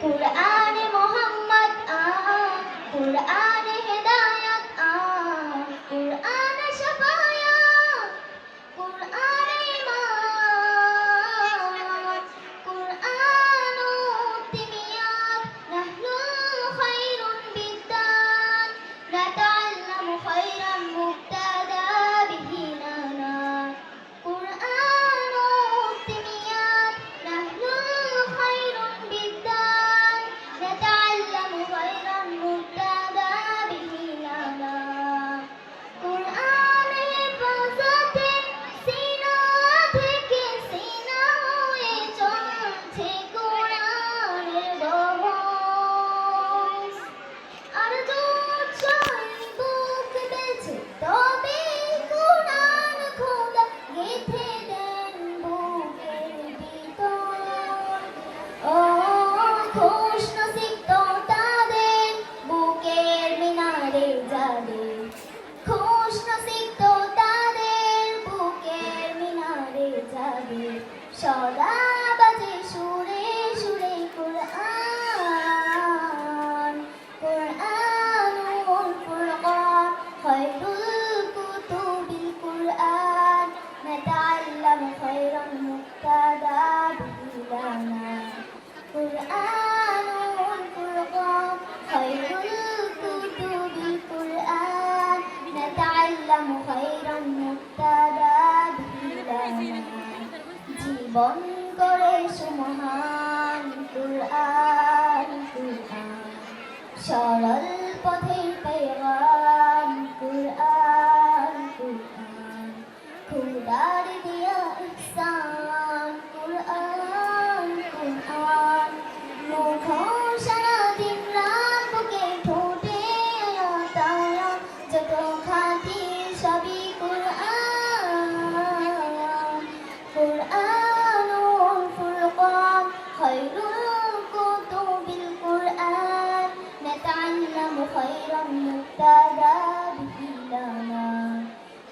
কুরআনে মোহাম্মদ কুরআনে হেদায়াত কুরআনে শাফায়াত কুরআনে ঈমান কুরআনু তিমিয়াত নাহনু খায়রুন বিদ্দান নাতাআল্লামু খায়রান মুবতাদা বিহি লানা কুরআনু তিমিয়াত নাহনু খায়রুন বিদ্দান নাতাআল্লামু খায়রান মুবতাদা বিহি লানা কুরআনে হেফাজতে সিনা থেকে সিনা হয়ে চলছে কুরআনের বহর আর দুধ চাই বুক বেছে তবে কুরআন খোদা গেঁথে দেন বুকের ভিতর ও খুশ নসিব তো তাদের বুকের মিনারে যাদের খুশ নসিব তো তাদের বুকের মিনারে যাদের সদা বাজে সুরে সুরে কুরআন কুরআনুল ফুরকান খায়রুল কুতুবিল কুরআন নাতাআল্লামু খায়রান মুবতাদা বিহি লানা কুরআনুল ফুরকান খায়রুল কুতুবিল কুরআন নাতাআল্লামু খায়রান মুবতাদা বিহি লানা জীবন করে সুমহান কুরআন কুরআন সরল পথের পেগাম কুরআন কুরআন খুদার দিয়া ইহসান কুরআন কুরআন মুখর সারাদিন রাত বুকে ঠোঁটে আয়াত আয়াত যত খাঁটি সবই কুরআন কুরআনুল ফুরকান খায়রুল কুতুবিল কুরআন নাতাআল্লামু খায়রান মুবতাদা বিহি লানা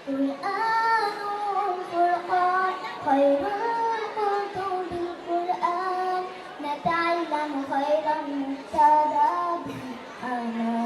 কুরআনুল ফুরকান খায়রুল কুতুবিল কুরআন নাতাআল্লামু খায়রান মুবতাদা বিহি লানা